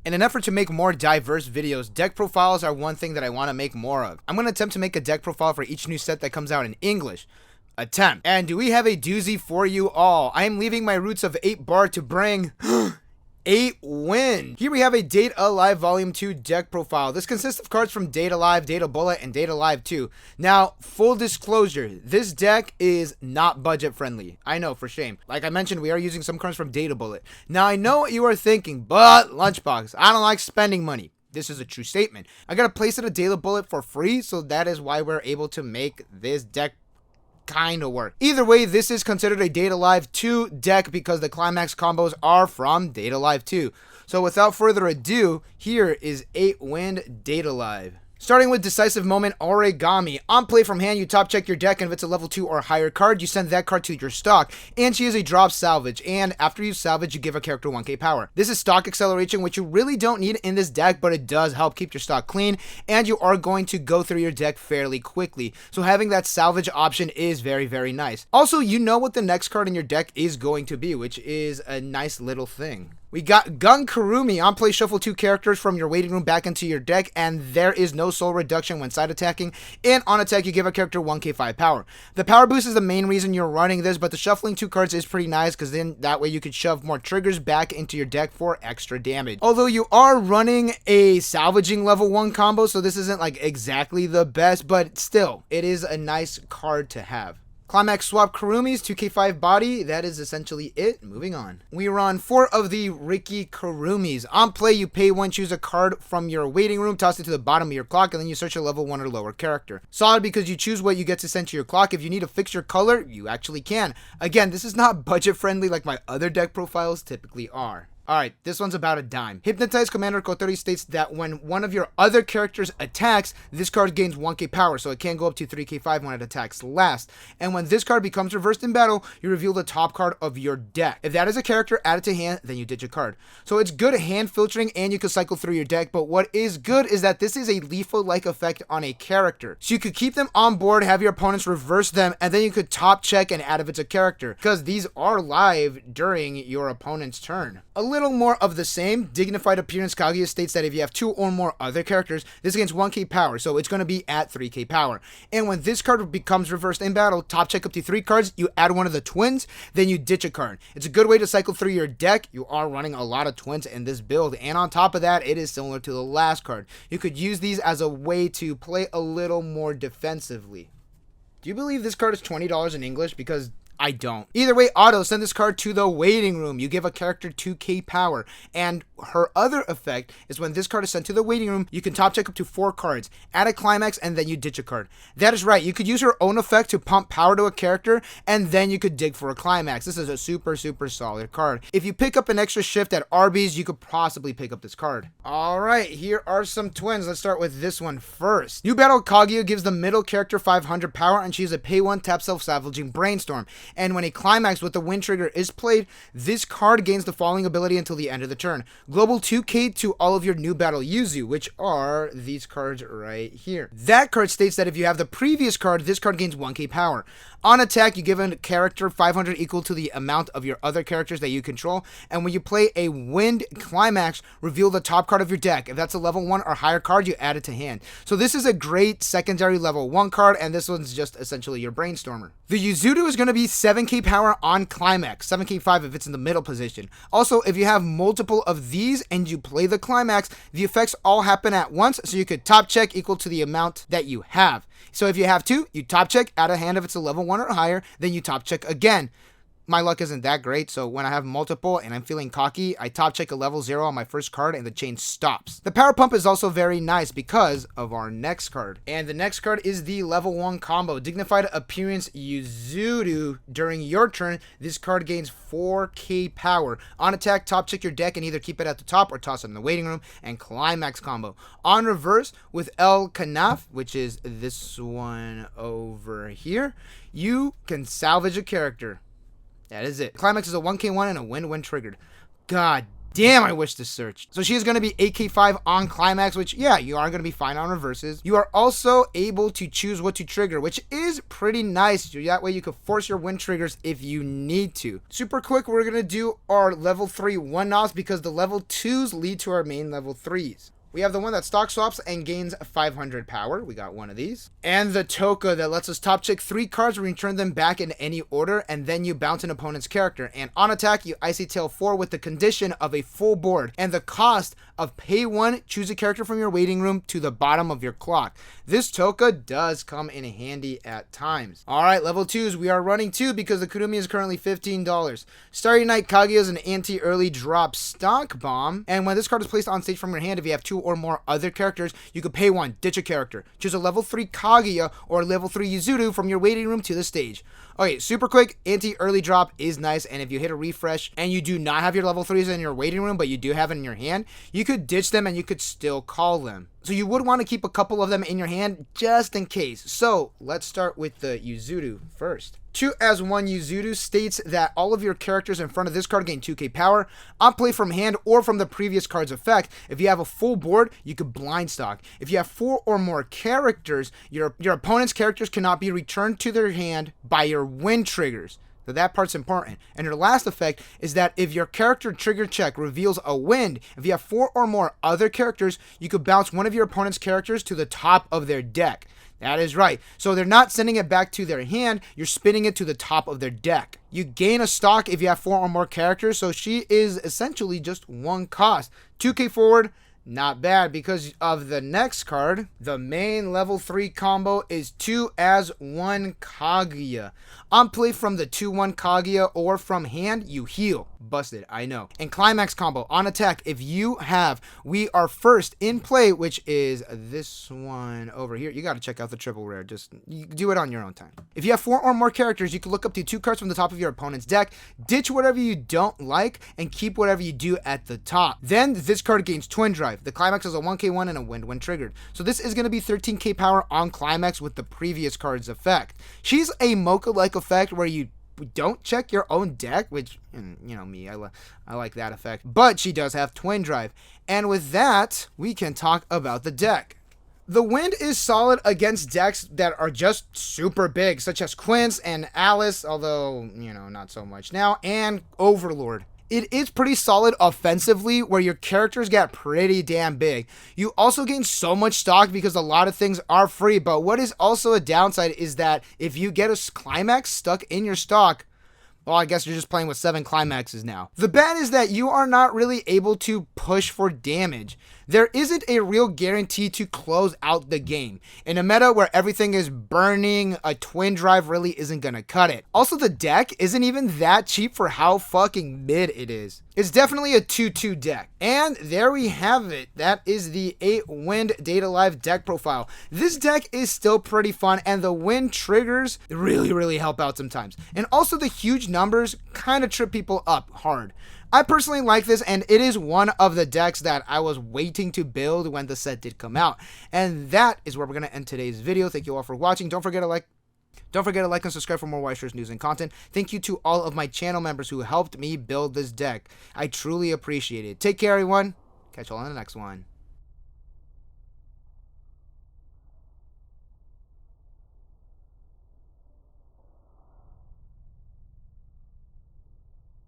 In an effort to make more diverse videos, deck profiles are one thing that I want to make more of. I'm going to attempt to make a deck profile for each new set that comes out in English. Attempt. And do we have a doozy for you all? I am leaving my roots of 8 bar to bring 8 win. Here we have a Date Alive Volume 2 deck profile. This consists of cards from Date Alive, Date Bullet, and Date Alive 2. Now, full disclosure, this deck is not budget friendly. I know, for shame. Like I mentioned, we are using some cards from Date Bullet. Now, I know what you are thinking, but Lunchbox, I don't like spending money. This is a true statement. I got a place at a Date Bullet for free, so that is why we're able to make this deck kind of work. Either way, this is considered a Date Alive 2 deck because the climax combos are from Date Alive 2. So without further ado, here is 8 Wind Date Alive. Starting with Decisive Moment Origami. On play from hand, you top check your deck, and if it's a level 2 or higher card, you send that card to your stock. And she is a drop salvage, and after you salvage, you give a character 1k power. This is stock acceleration, which you really don't need in this deck, but it does help keep your stock clean, and you are going to go through your deck fairly quickly. So having that salvage option is very, very nice. Also, you know what the next card in your deck is going to be, which is a nice little thing. We got Gun Kurumi. On play, shuffle 2 characters from your waiting room back into your deck, and there is no soul reduction when side attacking. And on attack, you give a character 1k5 power. The power boost is the main reason you're running this, but the shuffling 2 cards is pretty nice because then that way you could shove more triggers back into your deck for extra damage. Although you are running a salvaging level 1 combo, so this isn't like exactly the best, but still, it is a nice card to have. Climax Swap Kurumis, 2k5 body, that is essentially it. Moving on. We run 4 of the Riki Kurumis. On play, you pay 1, choose a card from your waiting room, toss it to the bottom of your clock, and then you search a level 1 or lower character. Solid because you choose what you get to send to your clock. If you need to fix your color, you actually can. Again, this is not budget friendly like my other deck profiles typically are. Alright, this one's about a dime. Hypnotized Commander Kotori states that when one of your other characters attacks, this card gains 1k power, so it can go up to 3k5 when it attacks last. And when this card becomes reversed in battle, you reveal the top card of your deck. If that is a character added to hand, then you ditch a card. So it's good hand filtering and you can cycle through your deck, but what is good is that this is a lethal-like effect on a character. So you could keep them on board, have your opponents reverse them, and then you could top check and add if it's a character, because these are live during your opponent's turn. A little more of the same. Dignified Appearance Kaguya states that if you have 2 or more other characters, this gains 1k power, so it's going to be at 3k power. And when this card becomes reversed in battle, top check up to 3 cards, you add one of the twins, then you ditch a card. It's a good way to cycle through your deck. You are running a lot of twins in this build, and on top of that, it is similar to the last card. You could use these as a way to play a little more defensively. Do you believe this card is $20 in English? Because I don't. Either way, Auto, send this card to the waiting room. You give a character 2k power. And her other effect is when this card is sent to the waiting room, you can top check up to 4 cards, add a climax, and then you ditch a card. That is right. You could use her own effect to pump power to a character, and then you could dig for a climax. This is a super, super solid card. If you pick up an extra shift at Arby's, you could possibly pick up this card. Alright, here are some twins. Let's start with this one first. New Battle Kaguya gives the middle character 500 power, and she is a pay 1 tap self-salvaging Brainstorm. And when a climax with the win trigger is played, this card gains the following ability until the end of the turn. Global 2k to all of your New Battle Yuzu, which are these cards right here. That card states that if you have the previous card, this card gains 1k power. On attack, you give a character 500 equal to the amount of your other characters that you control, and when you play a wind climax, reveal the top card of your deck. If that's a level 1 or higher card, you add it to hand. So this is a great secondary level 1 card, and this one's just essentially your Brainstormer. The Yuzuru is going to be 7k power on climax, 7k5 if it's in the middle position. Also, if you have multiple of these and you play the climax, the effects all happen at once, so you could top check equal to the amount that you have. So if you have 2, you top check, add a hand if it's a level 1 or higher, then you top check again. My luck isn't that great, so when I have multiple and I'm feeling cocky, I top check a level 0 on my first card and the chain stops. The power pump is also very nice because of our next card. And the next card is the level 1 combo. Dignified Appearance Yuzuru. During your turn, this card gains 4k power. On attack, top check your deck and either keep it at the top or toss it in the waiting room. And climax combo. On reverse, with El Kanaf, which is this one over here, you can salvage a character. That is it. Climax is a 1k1 and a win when triggered. God Damn, I wish this searched. So she is going to be 8k5 on climax, which, yeah, you are going to be fine on reverses. You are also able to choose what to trigger, which is pretty nice. That way you can force your wind triggers if you need to. Super quick, we're going to do our level 3 one-offs because the level 2s lead to our main level 3s. We have the one that stock swaps and gains 500 power. We got one of these. And the Toka that lets us top check 3 cards, return them back in any order, and then you bounce an opponent's character. And on attack, you Icy Tail 4 with the condition of a full board and the cost of pay 1, choose a character from your waiting room to the bottom of your clock. This Toka does come in handy at times. Alright, level 2s, we are running 2 because the Kurumi is currently $15. Starry Night Kaguya is an anti-early drop stock bomb, and when this card is placed on stage from your hand, if you have 2 or more other characters, you could pay 1, ditch a character, choose a level 3 Kaguya or level 3 Yuzuru from your waiting room to the stage. Okay, super quick, anti-early drop is nice, and if you hit a refresh and you do not have your level 3s in your waiting room, but you do have it in your hand, you could ditch them and you could still call them. So you would want to keep a couple of them in your hand just in case. So let's start with the Yuzuru first. 2 as 1 Yuzuru states that all of your characters in front of this card gain 2k power on play from hand or from the previous card's effect. If you have a full board, you could blind stock. If you have 4 or more characters, your opponent's characters cannot be returned to their hand by your wind triggers. So that part's important. And your last effect is that if your character trigger check reveals a wind, if you have 4 or more other characters, you could bounce one of your opponent's characters to the top of their deck. That is right. So they're not sending it back to their hand, you're spinning it to the top of their deck. You gain a stock if you have 4 or more characters, so she is essentially just 1 cost. 2k forward, not bad, because of the next card. The main level 3 combo is 2 as 1 Kaguya. On play from the 2-1 Kaguya or from hand, you heal. Busted, I know. And climax combo, on attack, if you have We Are First in play, which is this one over here. You got to check out the triple rare. Just you do it on your own time. If you have 4 or more characters, you can look up to 2 cards from the top of your opponent's deck, ditch whatever you don't like, and keep whatever you do at the top. Then this card gains Twin Drive. The climax is a 1k1 and a wind when triggered. So this is going to be 13k power on climax with the previous card's effect. She's a Mocha-like effect where you don't check your own deck, which, you know me, I like that effect. But she does have Twin Drive. And with that, we can talk about the deck. The wind is solid against decks that are just super big, such as Quince and Alice, although, you know, not so much now, and Overlord. It is pretty solid offensively where your characters get pretty damn big. You also gain so much stock because a lot of things are free, but what is also a downside is that if you get a climax stuck in your stock, well, I guess you're just playing with 7 climaxes now. The bad is that you are not really able to push for damage. There isn't a real guarantee to close out the game. In a meta where everything is burning, a Twin Drive really isn't gonna cut it. Also, the deck isn't even that cheap for how fucking mid it is. It's definitely a 2-2 deck. And there we have it. That is the 8 Wind Data Live deck profile. This deck is still pretty fun, and the wind triggers really help out sometimes. And also the huge numbers kind of trip people up hard. I personally like this, and it is one of the decks that I was waiting to build when the set did come out. And that is where we're going to end today's video. Thank you all for watching. Don't forget to like and subscribe for more Weiss Schwarz news and content. Thank you to all of my channel members who helped me build this deck. I truly appreciate it. Take care, everyone. Catch you all in the next one.